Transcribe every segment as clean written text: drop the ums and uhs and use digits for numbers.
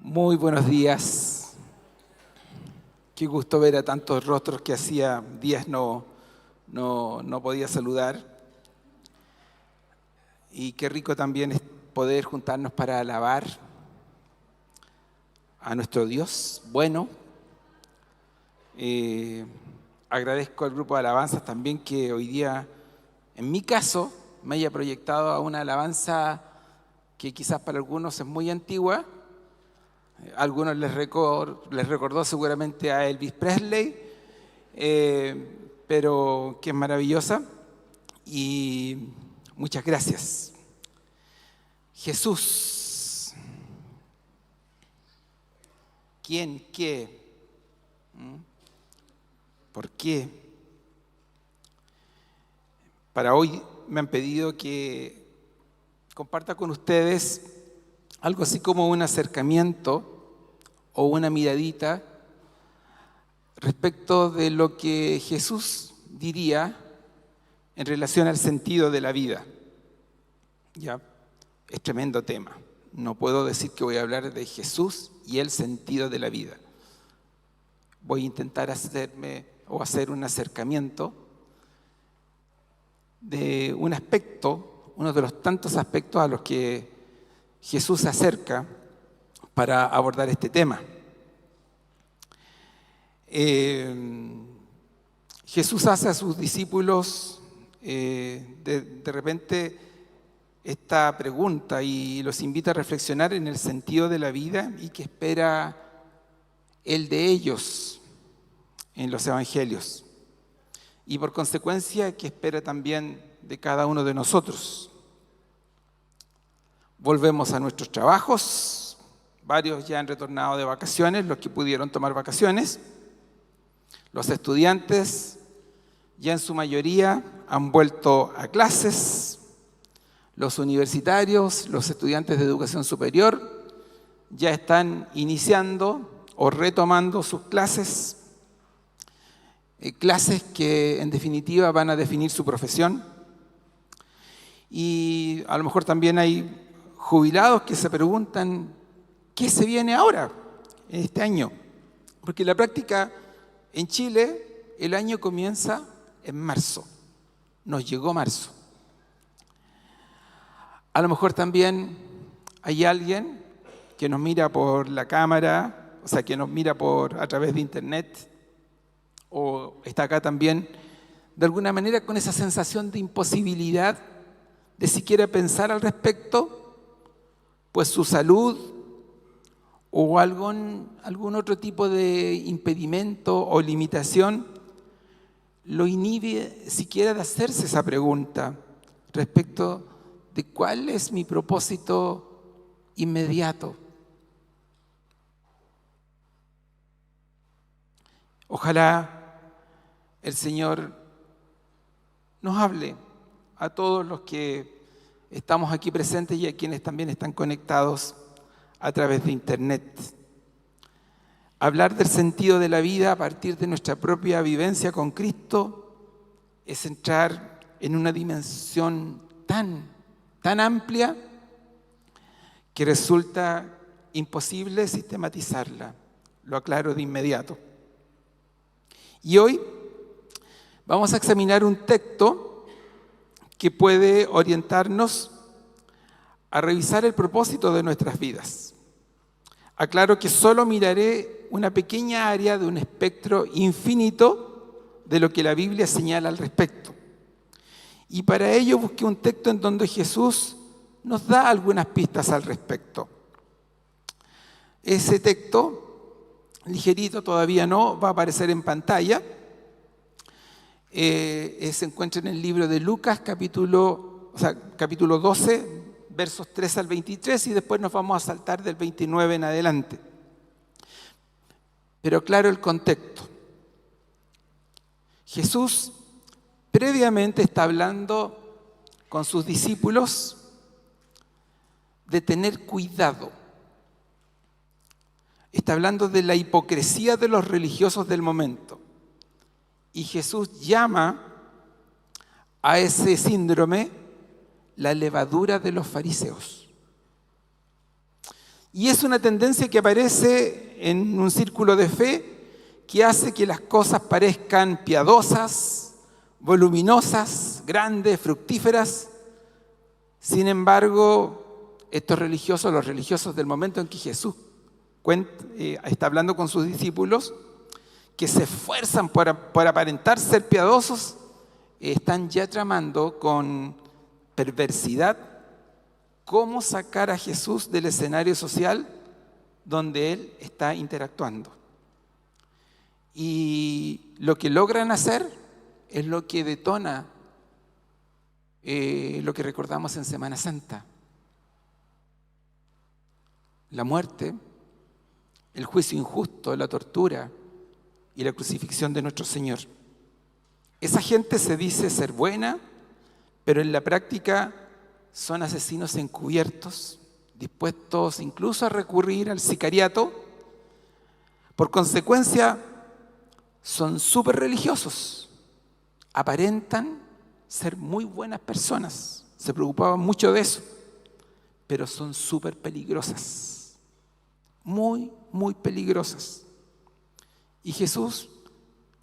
Muy buenos días. Qué gusto ver a tantos rostros que hacía días no podía saludar. Y qué rico también es poder juntarnos para alabar a nuestro Dios bueno. Agradezco al grupo de alabanzas también que hoy día, en mi caso, me haya proyectado a una alabanza que quizás para algunos es muy antigua. A algunos les recordó seguramente a Elvis Presley, pero que es maravillosa. Y muchas gracias. Jesús. ¿Quién? ¿Qué? ¿Por qué? Para hoy me han pedido que comparta con ustedes algo así como un acercamiento o una miradita respecto de lo que Jesús diría en relación al sentido de la vida. Ya, es tremendo tema. No puedo decir que voy a hablar de Jesús y el sentido de la vida. Voy a intentar hacer un acercamiento de un aspecto, uno de los tantos aspectos a los que Jesús se acerca para abordar este tema. Jesús hace a sus discípulos de repente esta pregunta y los invita a reflexionar en el sentido de la vida y qué espera Él de ellos en los evangelios. Y por consecuencia, qué espera también de cada uno de nosotros. Volvemos a nuestros trabajos, varios ya han retornado de vacaciones, los que pudieron tomar vacaciones. Los estudiantes ya en su mayoría han vuelto a clases. Los universitarios, los estudiantes de educación superior ya están iniciando o retomando sus clases. Clases que en definitiva van a definir su profesión. Y a lo mejor también hay jubilados que se preguntan ¿qué se viene ahora en este año? Porque la práctica en Chile el año comienza en marzo. Nos llegó marzo. A lo mejor también hay alguien que nos mira por la cámara, o sea, que nos mira a través de internet, o está acá también, de alguna manera con esa sensación de imposibilidad de siquiera pensar al respecto, pues su salud o algún otro tipo de impedimento o limitación lo inhibe siquiera de hacerse esa pregunta respecto de cuál es mi propósito inmediato. Ojalá el Señor nos hable a todos los que estamos aquí presentes y a quienes también están conectados a través de internet. Hablar del sentido de la vida a partir de nuestra propia vivencia con Cristo es entrar en una dimensión tan amplia que resulta imposible sistematizarla. Lo aclaro de inmediato. Y hoy vamos a examinar un texto que puede orientarnos a revisar el propósito de nuestras vidas. Aclaro que solo miraré una pequeña área de un espectro infinito de lo que la Biblia señala al respecto. Y para ello busqué un texto en donde Jesús nos da algunas pistas al respecto. Ese texto, ligerito, todavía no, va a aparecer en pantalla. Se encuentra en el libro de Lucas, capítulo 12, versos 3 al 23, y después nos vamos a saltar del 29 en adelante. Pero claro el contexto. Jesús previamente está hablando con sus discípulos de tener cuidado. Está hablando de la hipocresía de los religiosos del momento. Y Jesús llama a ese síndrome la levadura de los fariseos. Y es una tendencia que aparece en un círculo de fe que hace que las cosas parezcan piadosas, voluminosas, grandes, fructíferas. Sin embargo, estos religiosos, los religiosos del momento en que Jesús está hablando con sus discípulos, que se esfuerzan por aparentar ser piadosos, están ya tramando con perversidad cómo sacar a Jesús del escenario social donde Él está interactuando. Y lo que logran hacer es lo que detona lo que recordamos en Semana Santa: la muerte, el juicio injusto, la tortura y la crucifixión de nuestro Señor. Esa gente se dice ser buena, pero en la práctica son asesinos encubiertos, dispuestos incluso a recurrir al sicariato. Por consecuencia, son súper religiosos, aparentan ser muy buenas personas, se preocupaban mucho de eso, pero son súper peligrosas, muy, muy peligrosas. Y Jesús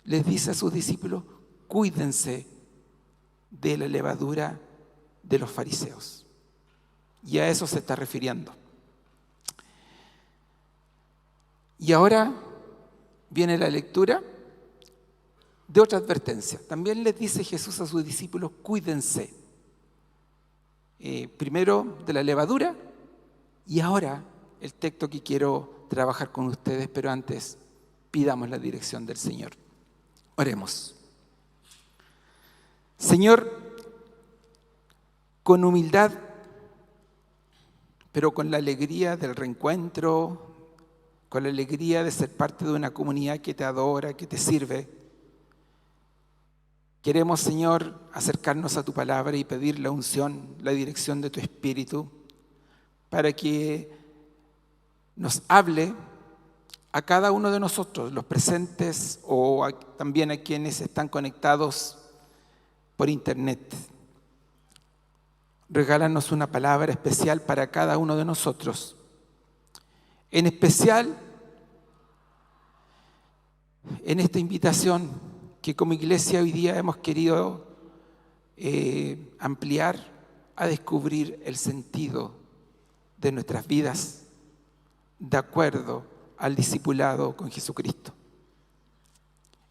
les dice a sus discípulos: cuídense de la levadura de los fariseos. Y a eso se está refiriendo. Y ahora viene la lectura de otra advertencia. También les dice Jesús a sus discípulos: cuídense. Primero de la levadura, y ahora el texto que quiero trabajar con ustedes, pero antes pidamos la dirección del Señor. Oremos. Señor, con humildad, pero con la alegría del reencuentro, con la alegría de ser parte de una comunidad que te adora, que te sirve, queremos, Señor, acercarnos a tu palabra y pedir la unción, la dirección de tu Espíritu, para que nos hable a cada uno de nosotros, los presentes o también a quienes están conectados por internet. Regálanos una palabra especial para cada uno de nosotros. En especial, en esta invitación que como iglesia hoy día hemos querido ampliar a descubrir el sentido de nuestras vidas de acuerdo al discipulado con Jesucristo.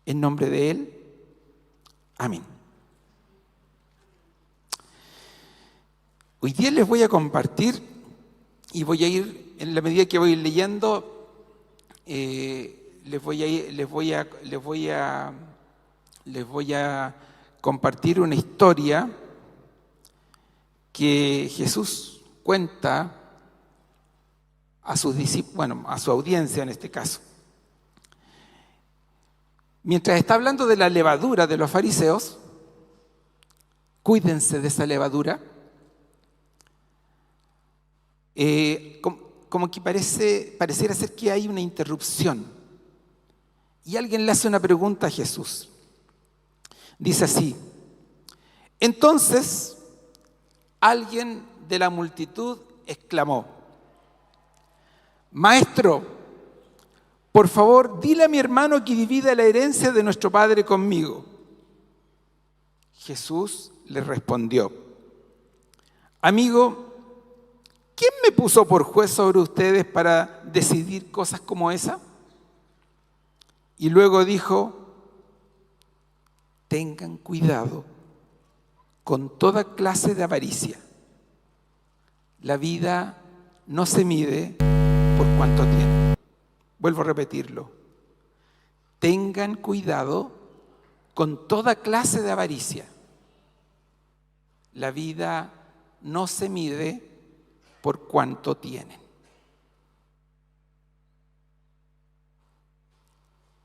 En nombre de Él, amén. Hoy día les voy a compartir y voy a ir, en la medida que voy leyendo, les voy a compartir una historia que Jesús cuenta a sus discípulos, bueno, a su audiencia en este caso. Mientras está hablando de la levadura de los fariseos, cuídense de esa levadura. Como que pareciera ser que hay una interrupción. Y alguien le hace una pregunta a Jesús. Dice así: entonces alguien de la multitud exclamó: Maestro, por favor, dile a mi hermano que divida la herencia de nuestro padre conmigo. Jesús le respondió: amigo, ¿quién me puso por juez sobre ustedes para decidir cosas como esa? Y luego dijo: tengan cuidado con toda clase de avaricia. La vida no se mide por cuánto tienen. Vuelvo a repetirlo. Tengan cuidado con toda clase de avaricia. La vida no se mide por cuánto tienen.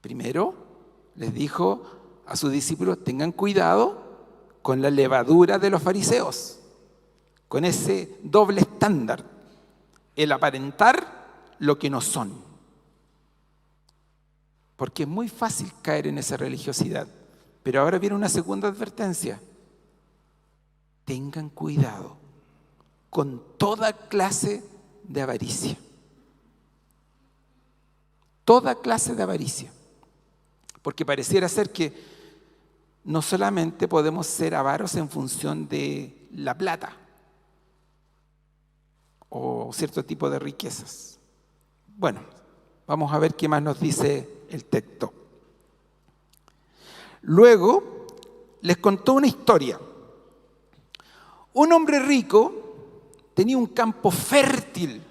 Primero, les dijo a sus discípulos: tengan cuidado con la levadura de los fariseos, con ese doble estándar, el aparentar lo que no son. Porque es muy fácil caer en esa religiosidad. Pero ahora viene una segunda advertencia: tengan cuidado con toda clase de avaricia. toda clase de avaricia. Porque pareciera ser que no solamente podemos ser avaros en función de la plata o cierto tipo de riquezas. Bueno, vamos a ver qué más nos dice el texto. Luego les contó una historia. Un hombre rico tenía un campo fértil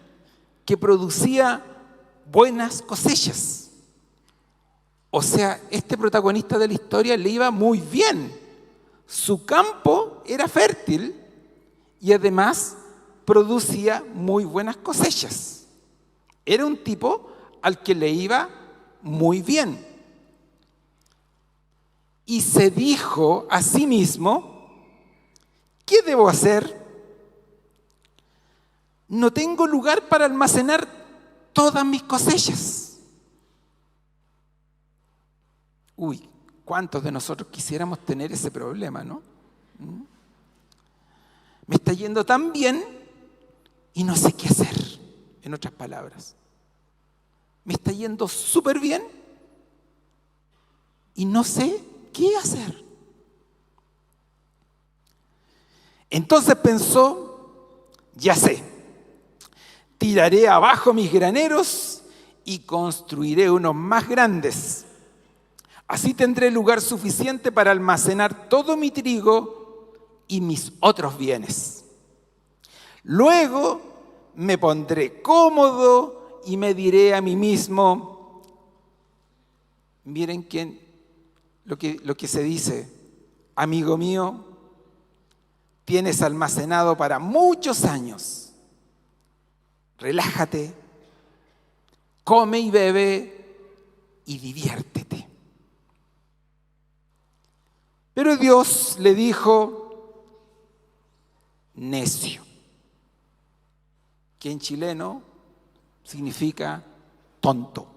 que producía buenas cosechas. O sea, este protagonista de la historia le iba muy bien. Su campo era fértil y además producía muy buenas cosechas. Era un tipo al que le iba muy bien. Y se dijo a sí mismo, ¿qué debo hacer? No tengo lugar para almacenar todas mis cosechas. Uy, ¿cuántos de nosotros quisiéramos tener ese problema, no? Me está yendo tan bien y no sé qué hacer, en otras palabras. Me está yendo súper bien y no sé qué hacer. Entonces pensó, ya sé, tiraré abajo mis graneros y construiré unos más grandes. Así tendré lugar suficiente para almacenar todo mi trigo y mis otros bienes. Luego me pondré cómodo y me diré a mí mismo, miren lo que se dice, amigo mío, tienes almacenado para muchos años. Relájate, come y bebe y diviértete. Pero Dios le dijo, necio, que en chileno significa tonto.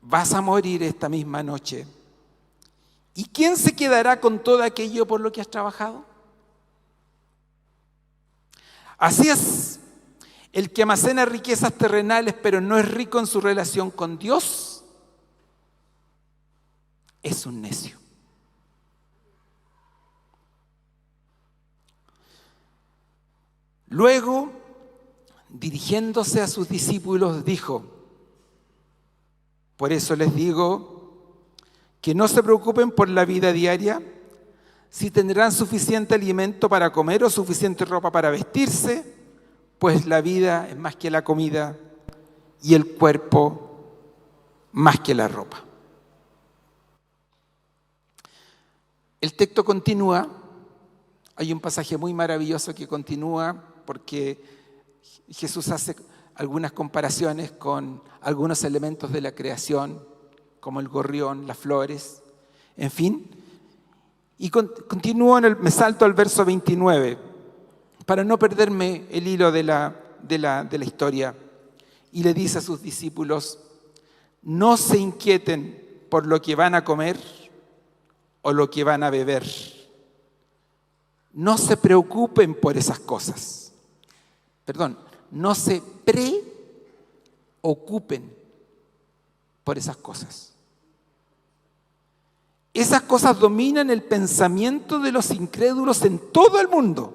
Vas a morir esta misma noche. ¿Y quién se quedará con todo aquello por lo que has trabajado? Así es, el que almacena riquezas terrenales pero no es rico en su relación con Dios, es un necio. Luego, dirigiéndose a sus discípulos, dijo, por eso les digo que no se preocupen por la vida diaria, si tendrán suficiente alimento para comer o suficiente ropa para vestirse, pues la vida es más que la comida y el cuerpo más que la ropa. El texto continúa, hay un pasaje muy maravilloso que continúa porque Jesús hace algunas comparaciones con algunos elementos de la creación, como el gorrión, las flores, en fin. Y continúo, me salto al verso 29, para no perderme el hilo de la historia. Y le dice a sus discípulos, no se inquieten por lo que van a comer o lo que van a beber. No se preocupen por esas cosas. Perdón, no se preocupen por esas cosas. Esas cosas dominan el pensamiento de los incrédulos en todo el mundo.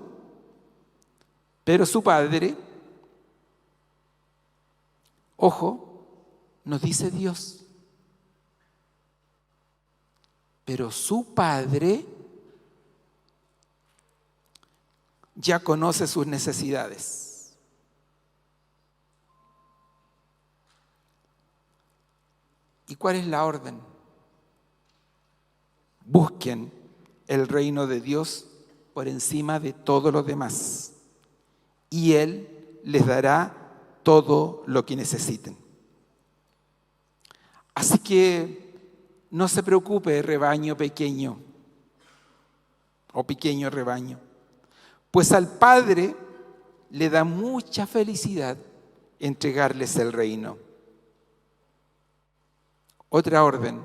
Pero su Padre, ojo, nos dice Dios, pero su Padre ya conoce sus necesidades. ¿Y cuál es la orden? Busquen el reino de Dios por encima de todo lo demás, y Él les dará todo lo que necesiten. Así que no se preocupe, rebaño pequeño o pequeño rebaño, pues al Padre le da mucha felicidad entregarles el reino. Otra orden: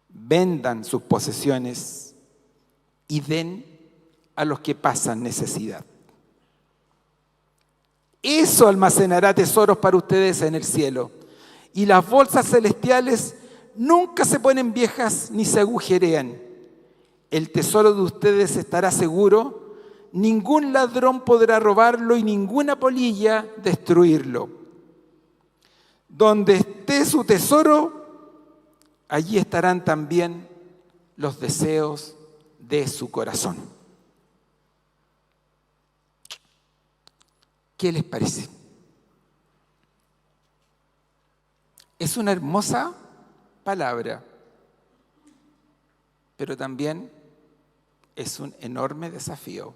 vendan sus posesiones y den a los que pasan necesidad. Eso almacenará tesoros para ustedes en el cielo. Y las bolsas celestiales nunca se ponen viejas ni se agujerean. El tesoro de ustedes estará seguro, ningún ladrón podrá robarlo y ninguna polilla destruirlo. Donde esté su tesoro, allí estarán también los deseos de su corazón. ¿Qué les parece? Es una hermosa palabra, pero también es un enorme desafío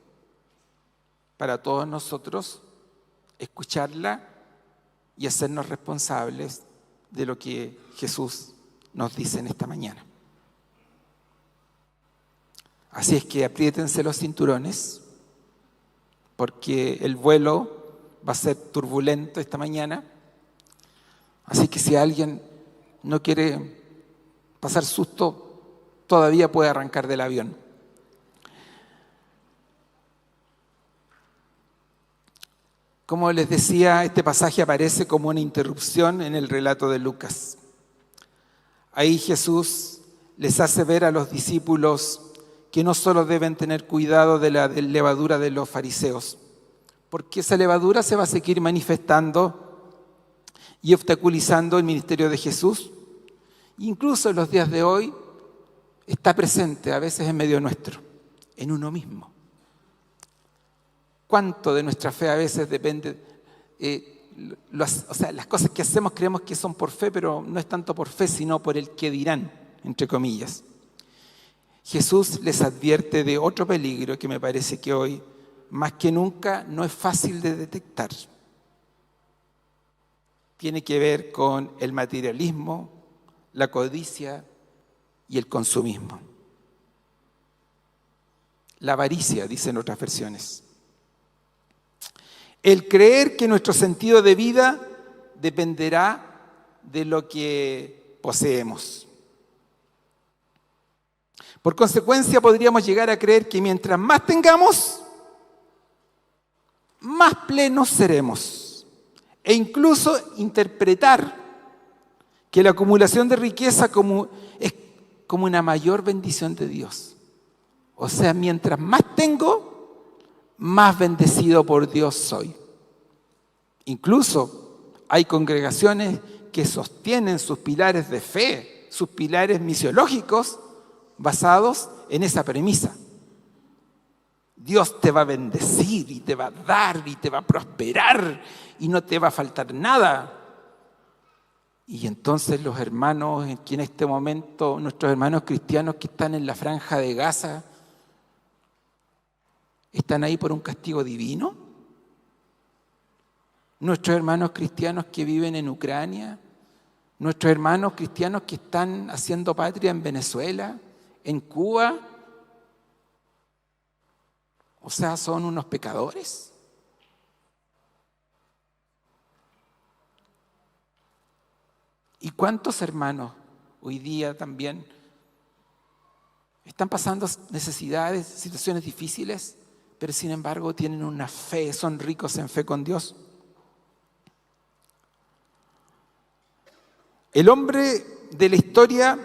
para todos nosotros escucharla y hacernos responsables de lo que Jesús nos dice en esta mañana. Así es que apriétense los cinturones, porque el vuelo va a ser turbulento esta mañana. Así que si alguien no quiere pasar susto, todavía puede arrancar del avión. Como les decía, este pasaje aparece como una interrupción en el relato de Lucas. Ahí Jesús les hace ver a los discípulos que no solo deben tener cuidado de la levadura de los fariseos, porque esa levadura se va a seguir manifestando y obstaculizando el ministerio de Jesús. Incluso en los días de hoy está presente a veces en medio nuestro, en uno mismo. ¿Cuánto de nuestra fe a veces depende? Las cosas que hacemos creemos que son por fe, pero no es tanto por fe, sino por el que dirán, entre comillas. Jesús les advierte de otro peligro que me parece que hoy, más que nunca, no es fácil de detectar. Tiene que ver con el materialismo, la codicia y el consumismo. La avaricia, dicen otras versiones. El creer que nuestro sentido de vida dependerá de lo que poseemos. Por consecuencia, podríamos llegar a creer que mientras más tengamos, más plenos seremos. E incluso interpretar que la acumulación de riqueza es como una mayor bendición de Dios. O sea, mientras más tengo, más bendecido por Dios soy. Incluso hay congregaciones que sostienen sus pilares de fe, sus pilares misiológicos, basados en esa premisa. Dios te va a bendecir y te va a dar y te va a prosperar y no te va a faltar nada. Y entonces los hermanos, que en este momento, nuestros hermanos cristianos que están en la franja de Gaza, ¿están ahí por un castigo divino? Nuestros hermanos cristianos que viven en Ucrania, nuestros hermanos cristianos que están haciendo patria en Venezuela, en Cuba, o sea, ¿son unos pecadores? ¿Y cuántos hermanos hoy día también están pasando necesidades, situaciones difíciles, pero sin embargo tienen una fe, son ricos en fe con Dios? El hombre de la historia,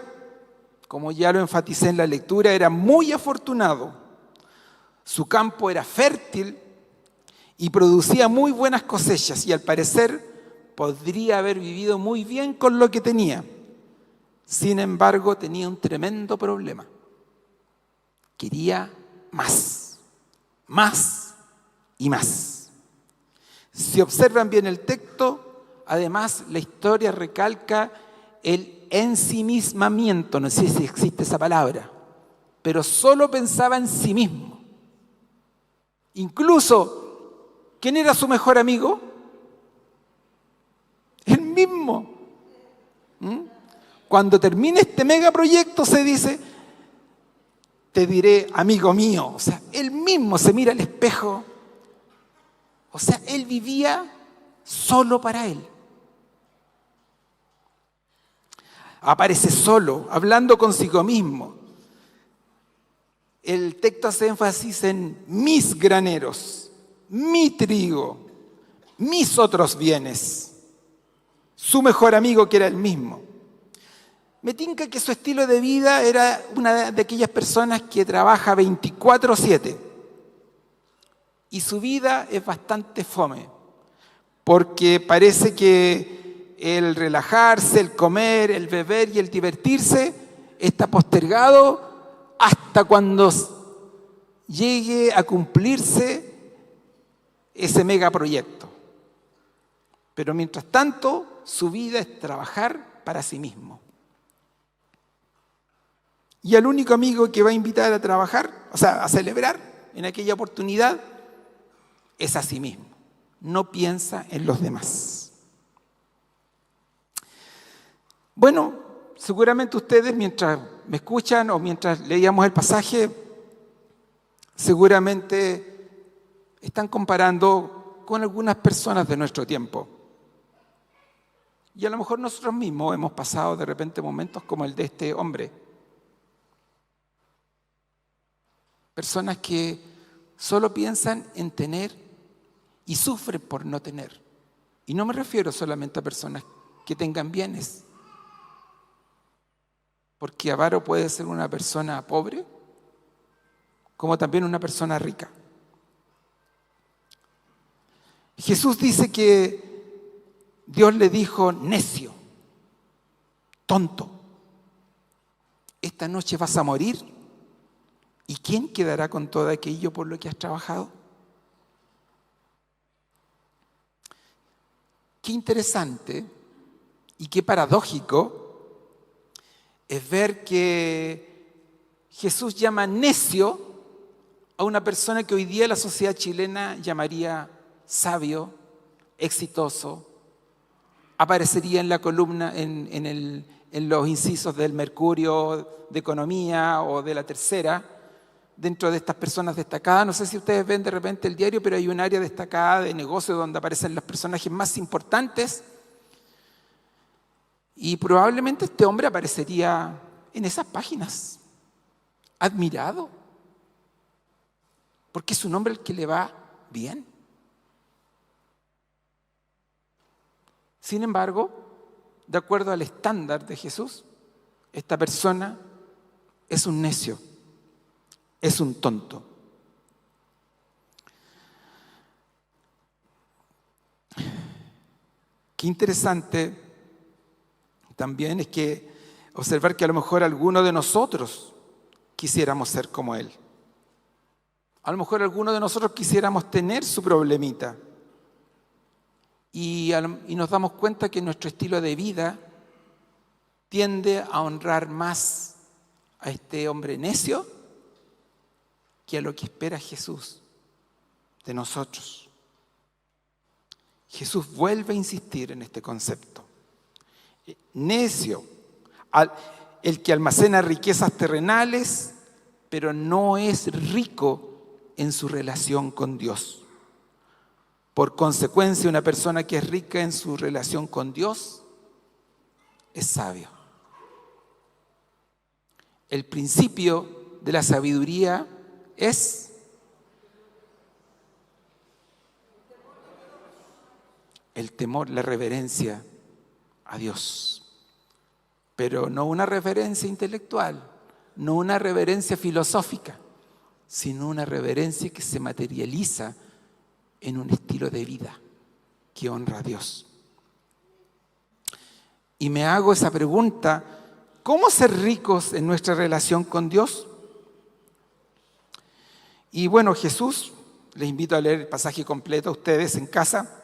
como ya lo enfaticé en la lectura, era muy afortunado. Su campo era fértil y producía muy buenas cosechas y al parecer podría haber vivido muy bien con lo que tenía. Sin embargo, tenía un tremendo problema. Quería más y más. Si observan bien el texto, además la historia recalca el ensimismamiento, no sé si existe esa palabra, pero solo pensaba en sí mismo. Incluso, ¿quién era su mejor amigo? Él mismo. Cuando termine este megaproyecto se dice, te diré amigo mío. O sea, él mismo se mira al espejo. O sea, él vivía solo para él. Aparece solo, hablando consigo mismo. El texto hace énfasis en mis graneros, mi trigo, mis otros bienes. Su mejor amigo, que era él mismo. Me tinca que su estilo de vida era una de aquellas personas que trabaja 24/7. Y su vida es bastante fome, porque parece que el relajarse, el comer, el beber y el divertirse está postergado hasta cuando llegue a cumplirse ese megaproyecto. Pero mientras tanto, su vida es trabajar para sí mismo. Y al único amigo que va a invitar a trabajar, o sea, a celebrar en aquella oportunidad, es a sí mismo. No piensa en los demás. Bueno, seguramente ustedes, mientras me escuchan o mientras leíamos el pasaje, seguramente están comparando con algunas personas de nuestro tiempo. Y a lo mejor nosotros mismos hemos pasado de repente momentos como el de este hombre. Personas que solo piensan en tener y sufren por no tener. Y no me refiero solamente a personas que tengan bienes, porque avaro puede ser una persona pobre, como también una persona rica. Jesús dice que Dios le dijo: necio, tonto, esta noche vas a morir, ¿y quién quedará con todo aquello por lo que has trabajado? Qué interesante y qué paradójico es ver que Jesús llama necio a una persona que hoy día la sociedad chilena llamaría sabio, exitoso, aparecería en la columna, en los incisos del Mercurio de Economía o de La Tercera, dentro de estas personas destacadas. No sé si ustedes ven de repente el diario, pero hay un área destacada de negocio donde aparecen los personajes más importantes. Y probablemente este hombre aparecería en esas páginas, admirado, porque es un hombre al que le va bien. Sin embargo, de acuerdo al estándar de Jesús, esta persona es un necio, es un tonto. Qué interesante también es que observar que a lo mejor alguno de nosotros quisiéramos ser como él. A lo mejor alguno de nosotros quisiéramos tener su problemita. Y nos damos cuenta que nuestro estilo de vida tiende a honrar más a este hombre necio que a lo que espera Jesús de nosotros. Jesús vuelve a insistir en este concepto. Necio, el que almacena riquezas terrenales, pero no es rico en su relación con Dios. Por consecuencia, una persona que es rica en su relación con Dios es sabio. El principio de la sabiduría es el temor, la reverencia a Dios. Pero no una reverencia intelectual, no una reverencia filosófica, sino una reverencia que se materializa en un estilo de vida que honra a Dios. Y me hago esa pregunta: ¿cómo ser ricos en nuestra relación con Dios? Y bueno, Jesús, les invito a leer el pasaje completo a ustedes en casa,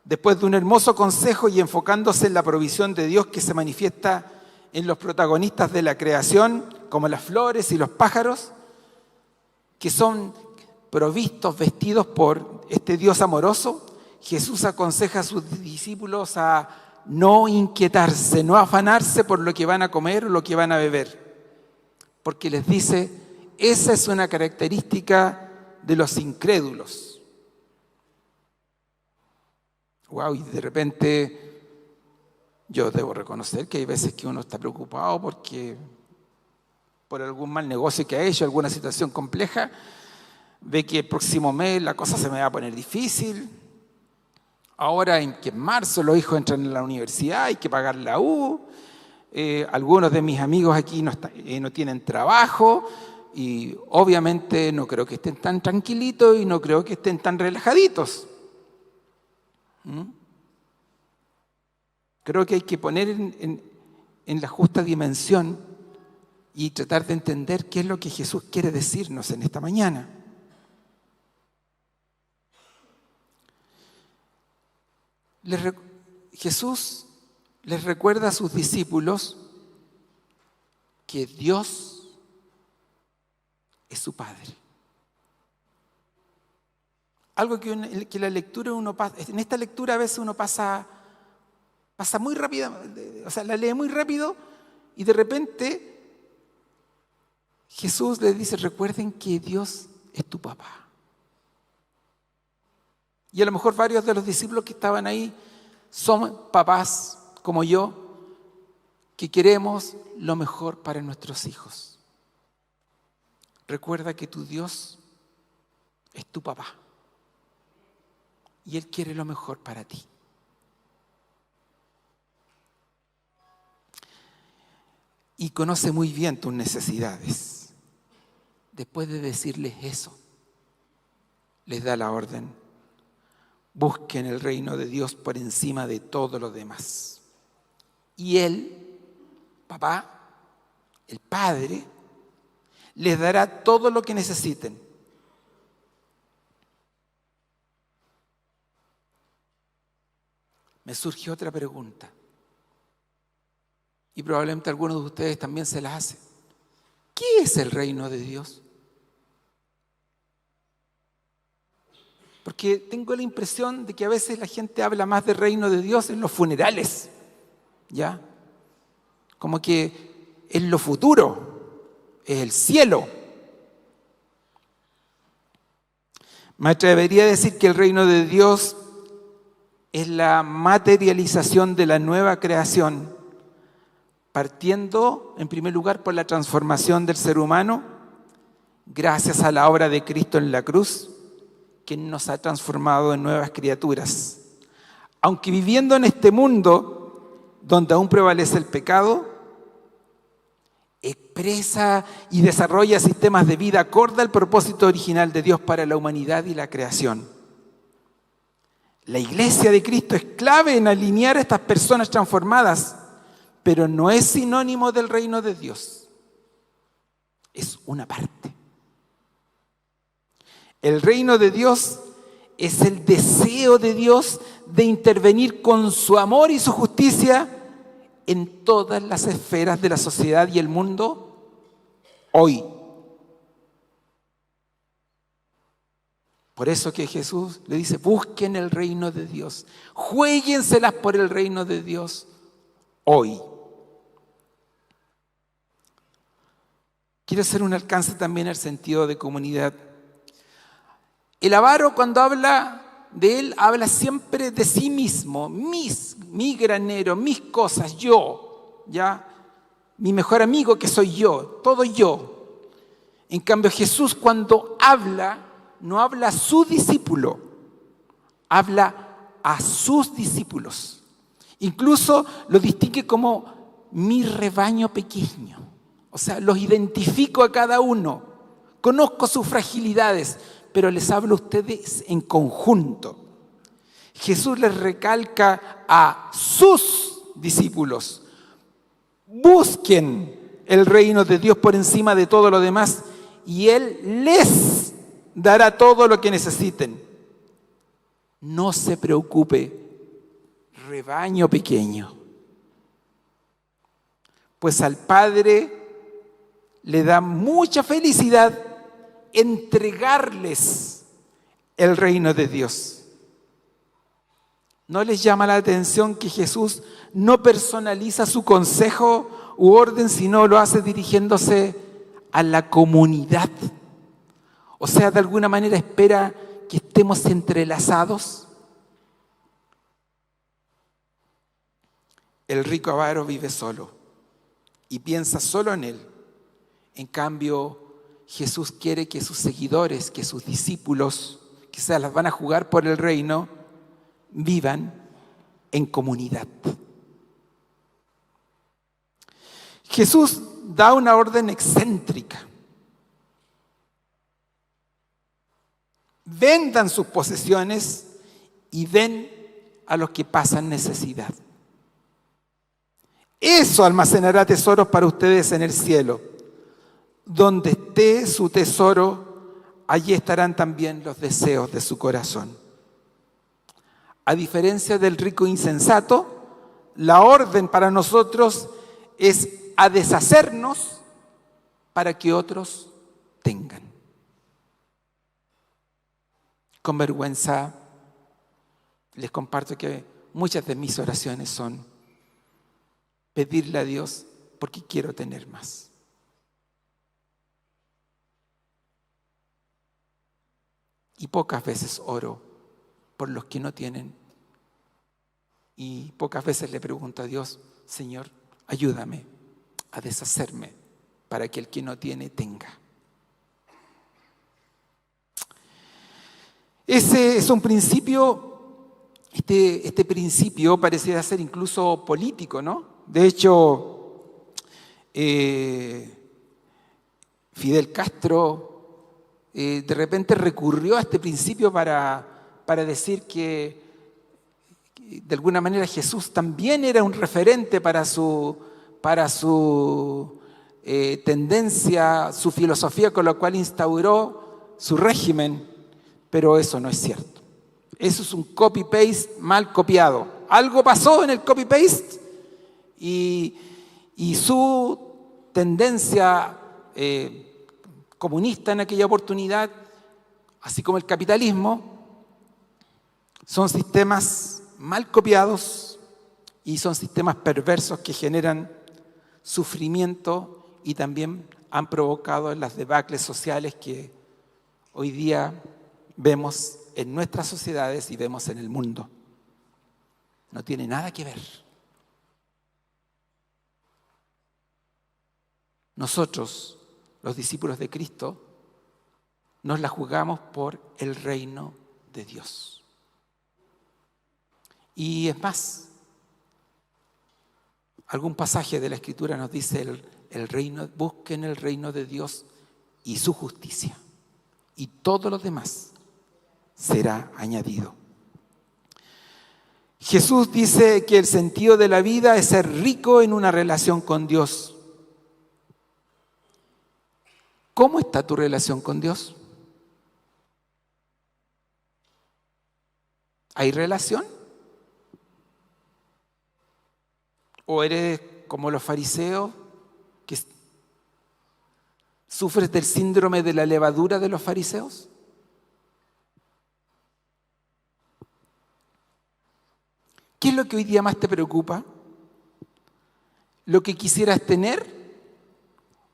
después de un hermoso consejo y enfocándose en la provisión de Dios que se manifiesta en los protagonistas de la creación, como las flores y los pájaros, que son provistos, vestidos por este Dios amoroso. Jesús aconseja a sus discípulos a no inquietarse, no afanarse por lo que van a comer o lo que van a beber, porque les dice: esa es una característica de los incrédulos. Wow, y de repente yo debo reconocer que hay veces que uno está preocupado por algún mal negocio que ha hecho, alguna situación compleja, ve que el próximo mes la cosa se me va a poner difícil, Ahora que en marzo los hijos entran en la universidad, hay que pagar la U. Algunos de mis amigos aquí no tienen trabajo y obviamente no creo que estén tan tranquilitos y no creo que estén tan relajaditos. Creo que hay que poner en la justa dimensión y tratar de entender qué es lo que Jesús quiere decirnos en esta mañana. Jesús les recuerda a sus discípulos que Dios es su Padre. Algo que la lectura uno pasa, en esta lectura a veces uno pasa muy rápido, o sea, la lee muy rápido y de repente Jesús les dice, recuerden que Dios es tu papá. Y a lo mejor varios de los discípulos que estaban ahí son papás como yo, que queremos lo mejor para nuestros hijos. Recuerda que tu Dios es tu papá y Él quiere lo mejor para ti. Y conoce muy bien tus necesidades. Después de decirles eso, les da la orden: busquen el reino de Dios por encima de todo lo demás. Y Él, papá, el Padre, les dará todo lo que necesiten. Me surge otra pregunta. Y probablemente algunos de ustedes también se la hacen. ¿Qué es el reino de Dios? Porque tengo la impresión de que a veces la gente habla más del reino de Dios en los funerales, ¿ya? Como que es lo futuro, es el cielo. Me atrevería a decir que el reino de Dios es la materialización de la nueva creación, partiendo en primer lugar por la transformación del ser humano, gracias a la obra de Cristo en la cruz, que nos ha transformado en nuevas criaturas. Aunque viviendo en este mundo donde aún prevalece el pecado, expresa y desarrolla sistemas de vida acorde al propósito original de Dios para la humanidad y la creación. La iglesia de Cristo es clave en alinear a estas personas transformadas, pero no es sinónimo del reino de Dios. Es una parte. El reino de Dios es el deseo de Dios de intervenir con su amor y su justicia en todas las esferas de la sociedad y el mundo hoy. Por eso que Jesús le dice, busquen el reino de Dios, juéguenselas por el reino de Dios hoy. Quiero hacer un alcance también al sentido de comunidad. El avaro, cuando habla de él, habla siempre de sí mismo, mi granero, mis cosas, yo, ¿ya? Mi mejor amigo que soy yo, todo yo. En cambio, Jesús cuando habla, no habla a su discípulo, habla a sus discípulos. Incluso lo distingue como mi rebaño pequeño. O sea, los identifico a cada uno, conozco sus fragilidades, pero les hablo a ustedes en conjunto. Jesús les recalca a sus discípulos: busquen el reino de Dios por encima de todo lo demás y Él les dará todo lo que necesiten. No se preocupe, rebaño pequeño, pues al Padre le da mucha felicidad entregarles el reino de Dios. ¿No les llama la atención que Jesús no personaliza su consejo u orden, sino lo hace dirigiéndose a la comunidad? O sea, de alguna manera espera que estemos entrelazados. El rico avaro vive solo y piensa solo en él. En cambio, Jesús quiere que sus seguidores, que sus discípulos, que se las van a jugar por el reino, vivan en comunidad. Jesús da una orden excéntrica. Vendan sus posesiones y den a los que pasan necesidad. Eso almacenará tesoros para ustedes en el cielo. Donde esté su tesoro, allí estarán también los deseos de su corazón. A diferencia del rico insensato, la orden para nosotros es a deshacernos para que otros tengan. Con vergüenza les comparto que muchas de mis oraciones son pedirle a Dios porque quiero tener más. Y pocas veces oro por los que no tienen. Y pocas veces le pregunto a Dios, Señor, ayúdame a deshacerme para que el que no tiene tenga. Ese es un principio, este principio pareciera ser incluso político, ¿no? De hecho, Fidel Castro de repente recurrió a este principio para decir que de alguna manera Jesús también era un referente para su tendencia, su filosofía con la cual instauró su régimen, pero eso no es cierto. Eso es un copy-paste mal copiado. Algo pasó en el copy-paste y su tendencia comunista en aquella oportunidad, así como el capitalismo, son sistemas mal copiados y son sistemas perversos que generan sufrimiento y también han provocado las debacles sociales que hoy día vemos en nuestras sociedades y vemos en el mundo. No tiene nada que ver. Nosotros, los discípulos de Cristo, nos la jugamos por el reino de Dios. Y es más, algún pasaje de la Escritura nos dice el reino, busquen el reino de Dios y su justicia, y todo lo demás será añadido. Jesús dice que el sentido de la vida es ser rico en una relación con Dios. ¿Cómo está tu relación con Dios? ¿Hay relación? ¿O eres como los fariseos que sufres del síndrome de la levadura de los fariseos? ¿Qué es lo que hoy día más te preocupa? ¿Lo que quisieras tener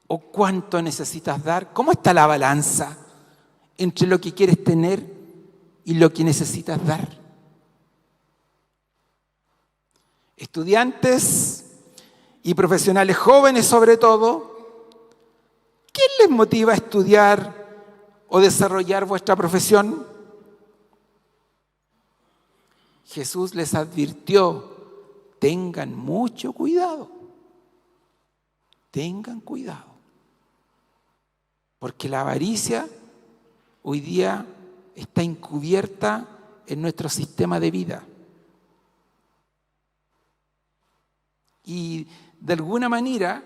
o cuánto necesitas dar? ¿Cómo está la balanza entre lo que quieres tener y lo que necesitas dar? Estudiantes y profesionales jóvenes sobre todo, ¿qué les motiva a estudiar o desarrollar vuestra profesión? Jesús les advirtió, tengan mucho cuidado, tengan cuidado, porque la avaricia hoy día está encubierta en nuestro sistema de vida. Y de alguna manera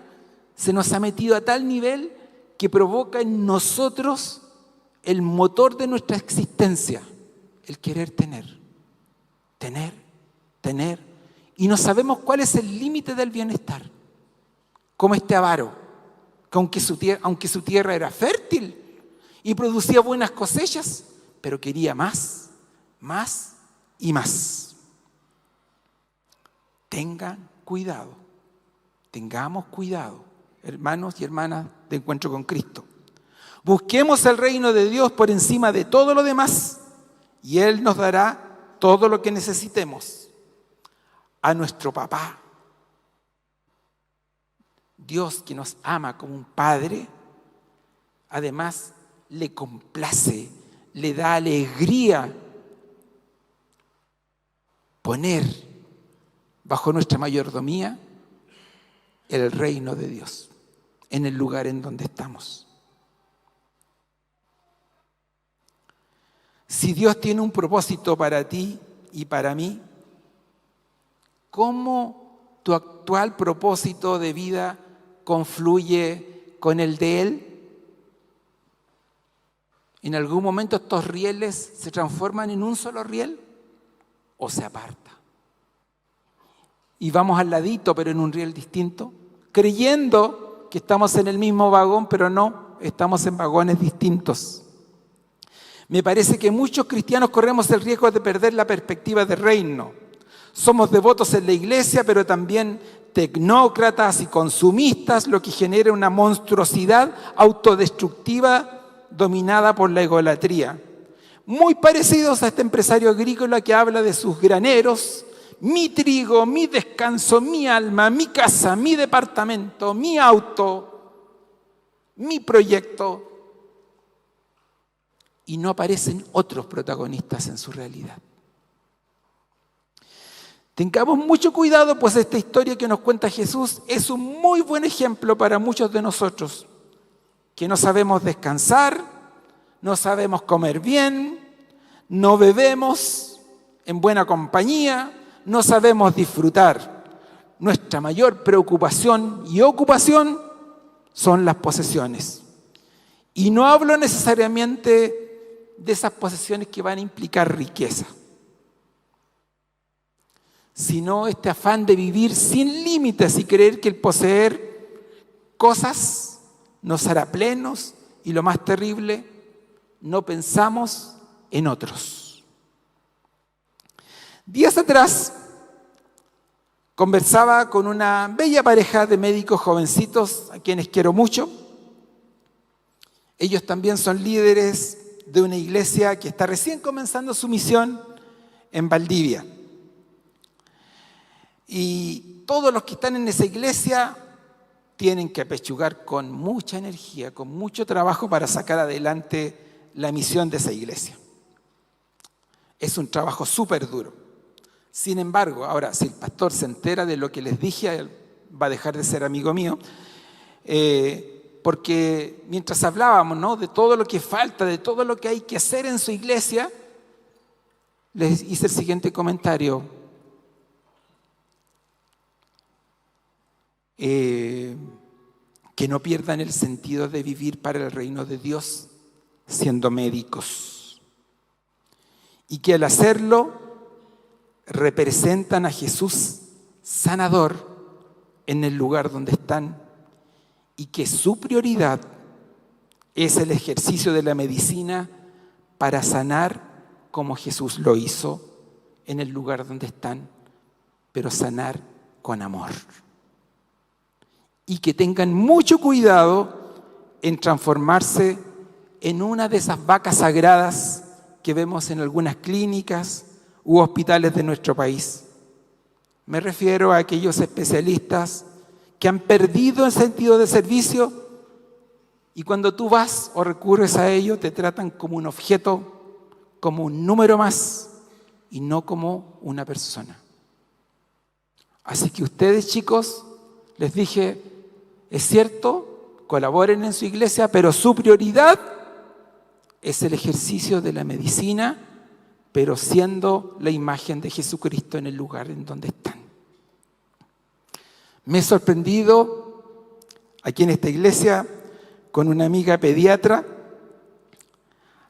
se nos ha metido a tal nivel que provoca en nosotros el motor de nuestra existencia, el querer tener, y no sabemos cuál es el límite del bienestar, como este avaro, que aunque su tierra era fértil y producía buenas cosechas, pero quería más y más. Tengan cuidado, tengamos cuidado, hermanos y hermanas de Encuentro con Cristo. Busquemos el reino de Dios por encima de todo lo demás y Él nos dará todo lo que necesitemos. A nuestro papá, Dios que nos ama como un padre, además le complace, le da alegría poner bajo nuestra mayordomía el reino de Dios en el lugar en donde estamos. Si Dios tiene un propósito para ti y para mí, ¿cómo tu actual propósito de vida confluye con el de Él? ¿En algún momento estos rieles se transforman en un solo riel o se aparta? Y vamos al ladito, pero en un riel distinto, creyendo que estamos en el mismo vagón, pero no, estamos en vagones distintos. Me parece que muchos cristianos corremos el riesgo de perder la perspectiva de reino. Somos devotos en la iglesia, pero también tecnócratas y consumistas, lo que genera una monstruosidad autodestructiva dominada por la egolatría. Muy parecidos a este empresario agrícola que habla de sus graneros, mi trigo, mi descanso, mi alma, mi casa, mi departamento, mi auto, mi proyecto. Y no aparecen otros protagonistas en su realidad. Tengamos mucho cuidado, pues esta historia que nos cuenta Jesús es un muy buen ejemplo para muchos de nosotros, que no sabemos descansar, no sabemos comer bien, no bebemos en buena compañía, no sabemos disfrutar. Nuestra mayor preocupación y ocupación son las posesiones. Y no hablo necesariamente de esas posesiones que van a implicar riqueza, sino este afán de vivir sin límites y creer que el poseer cosas nos hará plenos y lo más terrible, no pensamos en otros. Días atrás conversaba con una bella pareja de médicos jovencitos a quienes quiero mucho. Ellos también son líderes de una iglesia que está recién comenzando su misión en Valdivia. Y todos los que están en esa iglesia tienen que apechugar con mucha energía, con mucho trabajo para sacar adelante la misión de esa iglesia. Es un trabajo súper duro. Sin embargo, ahora, si el pastor se entera de lo que les dije, va a dejar de ser amigo mío, porque mientras hablábamos, ¿no?, de todo lo que falta, de todo lo que hay que hacer en su iglesia, les hice el siguiente comentario. Que no pierdan el sentido de vivir para el reino de Dios siendo médicos. Y que al hacerlo representan a Jesús sanador en el lugar donde están. Y que su prioridad es el ejercicio de la medicina para sanar como Jesús lo hizo en el lugar donde están, pero sanar con amor. Y que tengan mucho cuidado en transformarse en una de esas vacas sagradas que vemos en algunas clínicas u hospitales de nuestro país. Me refiero a aquellos especialistas que han perdido el sentido de servicio y cuando tú vas o recurres a ellos te tratan como un objeto, como un número más y no como una persona. Así que ustedes, chicos, les dije, es cierto, colaboren en su iglesia, pero su prioridad es el ejercicio de la medicina, pero siendo la imagen de Jesucristo en el lugar en donde están. Me he sorprendido aquí en esta iglesia con una amiga pediatra,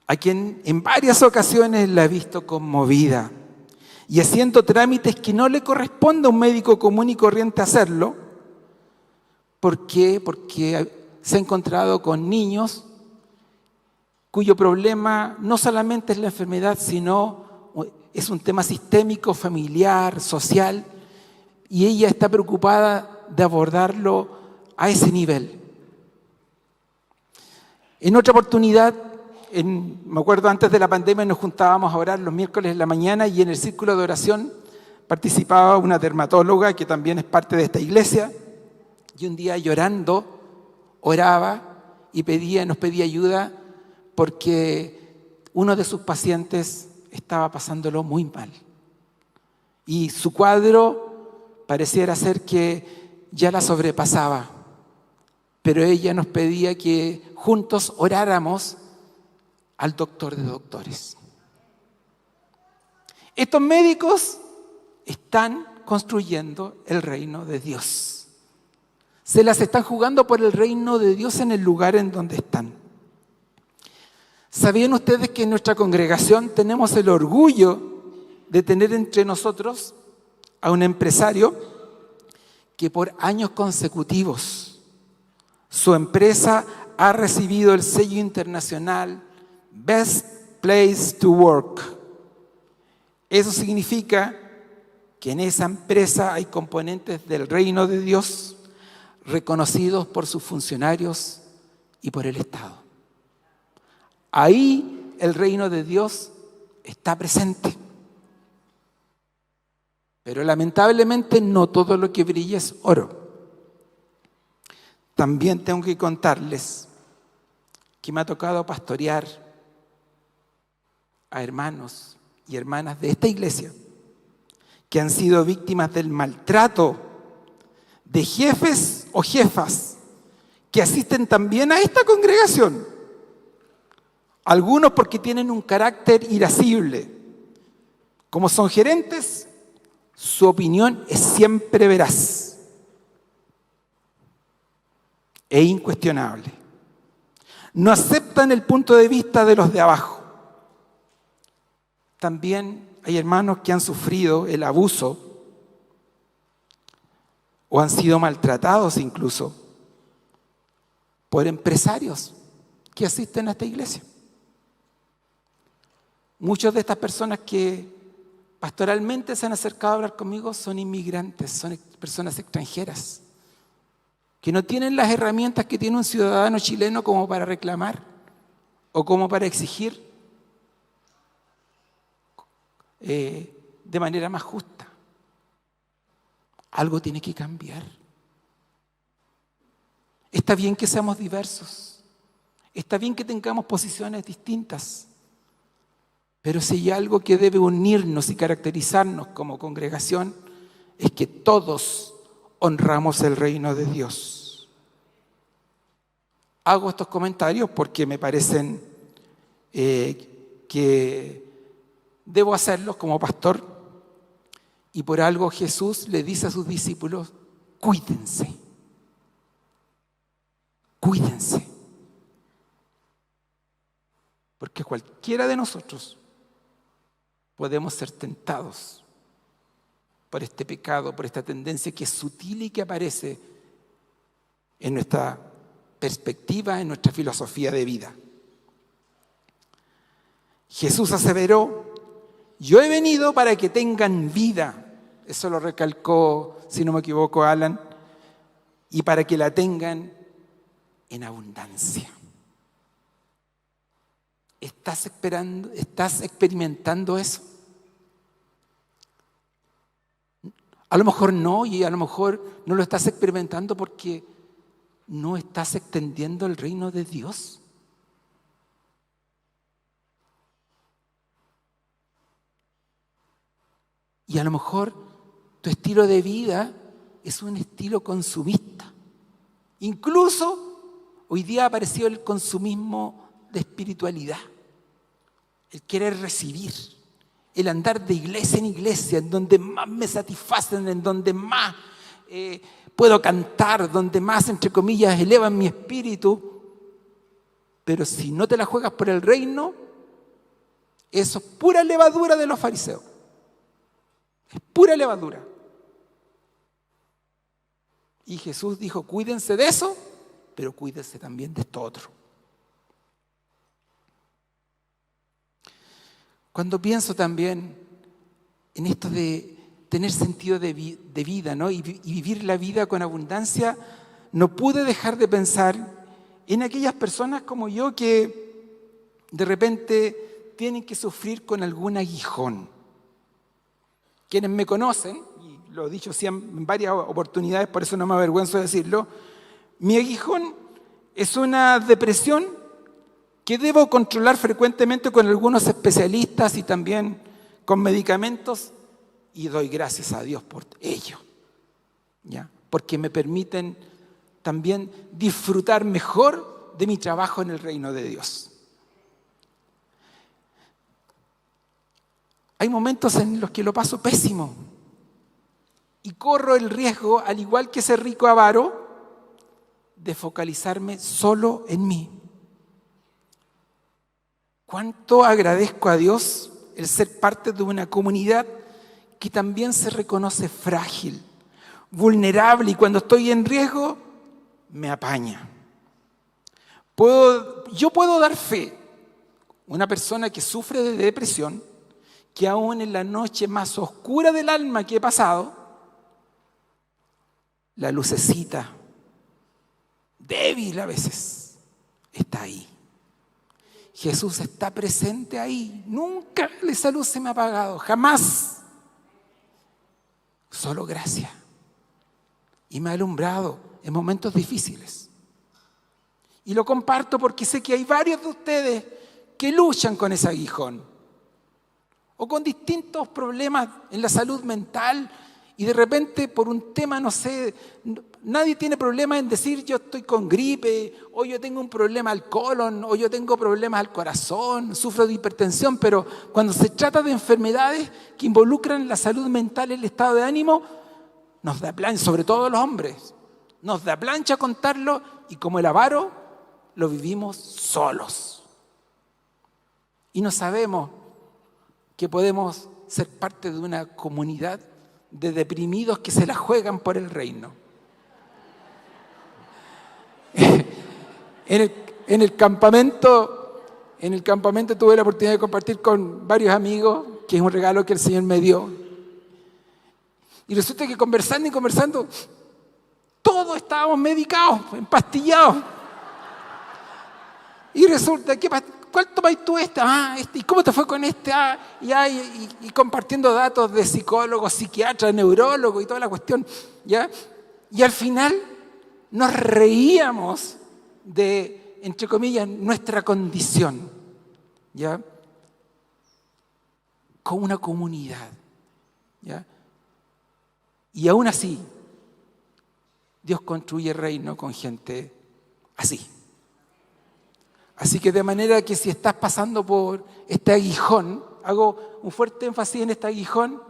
a quien en varias ocasiones la he visto conmovida y haciendo trámites que no le corresponde a un médico común y corriente hacerlo. ¿Por qué? Porque se ha encontrado con niños cuyo problema no solamente es la enfermedad, sino es un tema sistémico, familiar, social, y ella está preocupada de abordarlo a ese nivel. En otra oportunidad, me acuerdo antes de la pandemia, nos juntábamos a orar los miércoles en la mañana y en el círculo de oración participaba una dermatóloga que también es parte de esta iglesia. Y un día llorando, oraba y nos pedía ayuda porque uno de sus pacientes estaba pasándolo muy mal. y su cuadro pareciera ser que ya la sobrepasaba. Pero ella nos pedía que juntos oráramos al doctor de doctores. Estos médicos están construyendo el reino de Dios. Se las están jugando por el reino de Dios en el lugar en donde están. ¿Sabían ustedes que en nuestra congregación tenemos el orgullo de tener entre nosotros a un empresario que por años consecutivos su empresa ha recibido el sello internacional Best Place to Work? Eso significa que en esa empresa hay componentes del reino de Dios reconocidos por sus funcionarios y por el Estado. Ahí el reino de Dios está presente. Pero lamentablemente no todo lo que brilla es oro. También tengo que contarles que me ha tocado pastorear a hermanos y hermanas de esta iglesia que han sido víctimas del maltrato de jefes o jefas que asisten también a esta congregación. Algunos porque tienen un carácter irascible. Como son gerentes, su opinión es siempre veraz e incuestionable. No aceptan el punto de vista de los de abajo. También hay hermanos que han sufrido el abuso o han sido maltratados incluso por empresarios que asisten a esta iglesia. Muchas de estas personas que pastoralmente se han acercado a hablar conmigo son inmigrantes, son personas extranjeras, que no tienen las herramientas que tiene un ciudadano chileno como para reclamar o como para exigir de manera más justa. Algo tiene que cambiar. Está bien que seamos diversos, está bien que tengamos posiciones distintas, pero si hay algo que debe unirnos y caracterizarnos como congregación, es que todos honramos el reino de Dios. Hago estos comentarios porque me parecen que debo hacerlos como pastor, y por algo Jesús le dice a sus discípulos: cuídense, cuídense, porque cualquiera de nosotros podemos ser tentados por este pecado, por esta tendencia que es sutil y que aparece en nuestra perspectiva, en nuestra filosofía de vida. Jesús aseveró: yo he venido para que tengan vida. Eso lo recalcó, si no me equivoco, Alan. Y para que la tengan en abundancia. ¿Estás experimentando eso? A lo mejor no, y a lo mejor no lo estás experimentando porque no estás extendiendo el reino de Dios. Y a lo mejor tu estilo de vida es un estilo consumista. Incluso hoy día ha aparecido el consumismo de espiritualidad. El querer recibir, el andar de iglesia en iglesia, en donde más me satisfacen, en donde más puedo cantar, donde más, entre comillas, elevan mi espíritu. Pero si no te la juegas por el reino, eso es pura levadura de los fariseos. Es pura levadura. Y Jesús dijo: cuídense de eso, pero cuídense también de esto otro. Cuando pienso también en esto de tener sentido de vida, ¿no? y vivir la vida con abundancia, no pude dejar de pensar en aquellas personas como yo que de repente tienen que sufrir con algún aguijón. Quienes me conocen, y lo he dicho en varias oportunidades, por eso no me avergüenzo de decirlo, mi aguijón es una depresión que debo controlar frecuentemente con algunos especialistas y también con medicamentos, y doy gracias a Dios por ello, ¿ya? Porque me permiten también disfrutar mejor de mi trabajo en el reino de Dios. Hay momentos en los que lo paso pésimo y corro el riesgo, al igual que ese rico avaro, de focalizarme solo en mí. ¿Cuánto agradezco a Dios el ser parte de una comunidad que también se reconoce frágil, vulnerable, y cuando estoy en riesgo me apaña? Yo puedo dar fe, una persona que sufre de depresión, que aún en la noche más oscura del alma que he pasado, la lucecita, débil a veces, está ahí. Jesús está presente ahí. Nunca esa luz se me ha apagado, jamás. Solo gracia. Y me ha alumbrado en momentos difíciles. Y lo comparto porque sé que hay varios de ustedes que luchan con ese aguijón o con distintos problemas en la salud mental, y de repente por un tema, no sé, nadie tiene problema en decir yo estoy con gripe, o yo tengo un problema al colon, o yo tengo problemas al corazón, sufro de hipertensión, pero cuando se trata de enfermedades que involucran la salud mental, el estado de ánimo, nos da plancha, sobre todo los hombres, nos da plancha contarlo, y como el avaro, lo vivimos solos. Y no sabemos que podemos ser parte de una comunidad de deprimidos que se la juegan por el reino. En el campamento tuve la oportunidad de compartir con varios amigos, que es un regalo que el Señor me dio. Y resulta que conversando, todos estábamos medicados, empastillados. Y resulta que, ¿cuál tomáis tú esta? ¿Y cómo te fue con este? Y compartiendo datos de psicólogos, psiquiatras, neurólogos y toda la cuestión, ¿ya? Y al final nos reíamos de, entre comillas, nuestra condición, ¿ya? Con una comunidad, ¿ya? Y aún así, Dios construye el reino con gente así. Así que de manera que si estás pasando por este aguijón, hago un fuerte énfasis en este aguijón,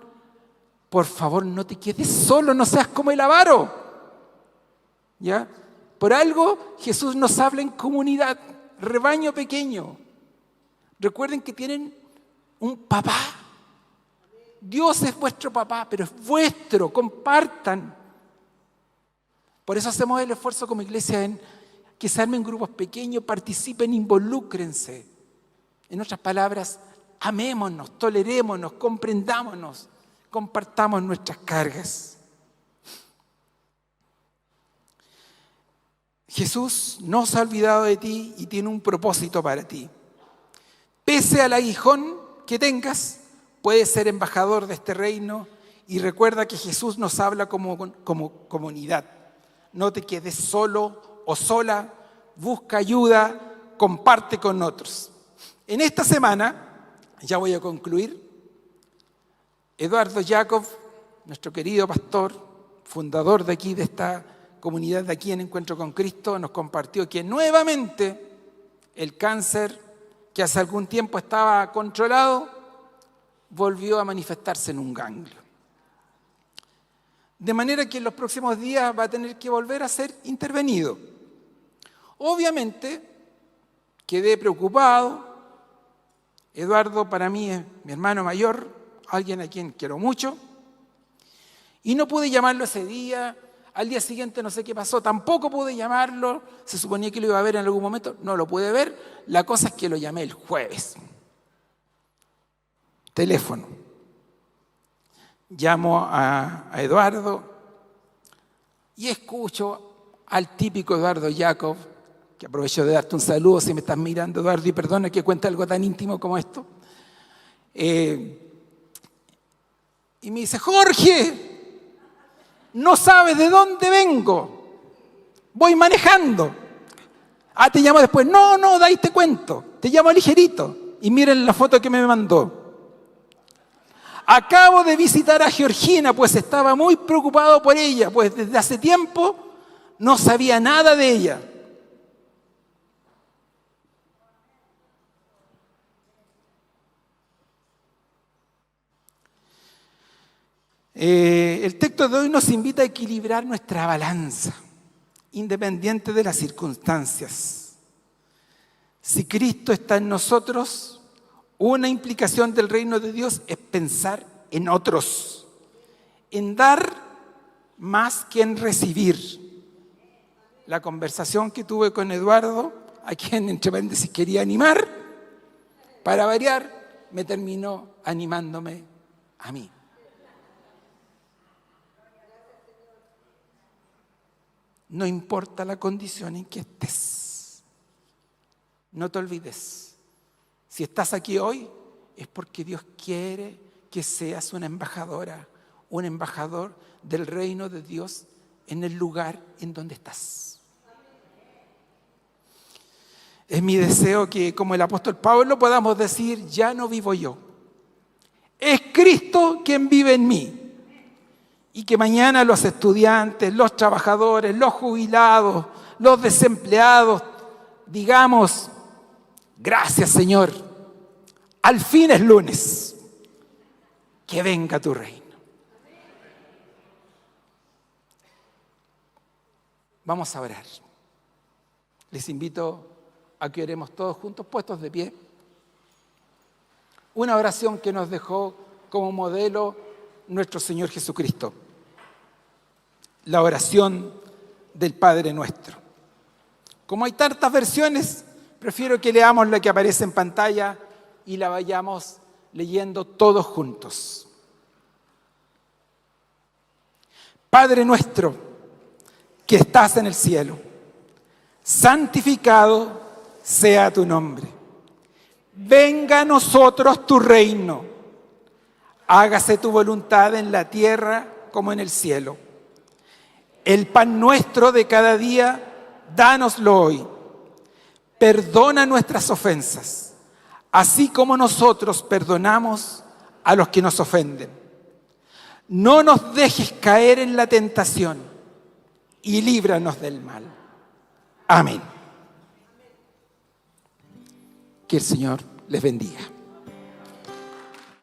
por favor no te quedes solo, no seas como el avaro, ¿ya? Por algo Jesús nos habla en comunidad, rebaño pequeño. Recuerden que tienen un papá. Dios es vuestro papá, pero es vuestro, compartan. Por eso hacemos el esfuerzo como iglesia en que se armen grupos pequeños, participen, involúcrense. En otras palabras, amémonos, tolerémonos, comprendámonos, compartamos nuestras cargas. Jesús no se ha olvidado de ti y tiene un propósito para ti. Pese al aguijón que tengas, puedes ser embajador de este reino, y recuerda que Jesús nos habla como comunidad. No te quedes solo o sola, busca ayuda, comparte con otros. En esta semana, ya voy a concluir, Eduardo Jacob, nuestro querido pastor, fundador de aquí, de esta comunidad de aquí en Encuentro con Cristo, nos compartió que nuevamente el cáncer, que hace algún tiempo estaba controlado, volvió a manifestarse en un ganglio. De manera que en los próximos días va a tener que volver a ser intervenido. Obviamente, quedé preocupado. Eduardo para mí es mi hermano mayor, alguien a quien quiero mucho. Y no pude llamarlo ese día. Al día siguiente no sé qué pasó, tampoco pude llamarlo. Se suponía que lo iba a ver en algún momento, no lo pude ver. La cosa es que lo llamé el jueves. Teléfono. Llamo a Eduardo y escucho al típico Eduardo Jacob, que aprovecho de darte un saludo si me estás mirando, Eduardo, y perdona que cuente algo tan íntimo como esto. Y me dice: Jorge, no sabes de dónde vengo, voy manejando. Te llamo después. No, de ahí te cuento, te llamo ligerito. Y miren la foto que me mandó. acabo de visitar a Georgina, pues estaba muy preocupado por ella, pues desde hace tiempo no sabía nada de ella. El texto de hoy nos invita a equilibrar nuestra balanza, independiente de las circunstancias. Si Cristo está en nosotros, una implicación del reino de Dios es pensar en otros, en dar más que en recibir. La conversación que tuve con Eduardo, a quien entre paréntesis quería animar, para variar, me terminó animándome a mí. No importa la condición en que estés. No te olvides. Si estás aquí hoy, es porque Dios quiere que seas una embajadora, un embajador del reino de Dios en el lugar en donde estás. Es mi deseo que, como el apóstol Pablo, podamos decir: ya no vivo yo. Es Cristo quien vive en mí. Y que mañana los estudiantes, los trabajadores, los jubilados, los desempleados, digamos: gracias, Señor, al fin es lunes, que venga tu reino. Vamos a orar. Les invito a que oremos todos juntos, puestos de pie. Una oración que nos dejó como modelo nuestro Señor Jesucristo. La oración del Padre Nuestro. Como hay tantas versiones, prefiero que leamos la que aparece en pantalla y la vayamos leyendo todos juntos. Padre nuestro, que estás en el cielo, santificado sea tu nombre. Venga a nosotros tu reino. Hágase tu voluntad en la tierra como en el cielo. El pan nuestro de cada día, dánoslo hoy. Perdona nuestras ofensas, así como nosotros perdonamos a los que nos ofenden. No nos dejes caer en la tentación y líbranos del mal. Amén. Que el Señor les bendiga.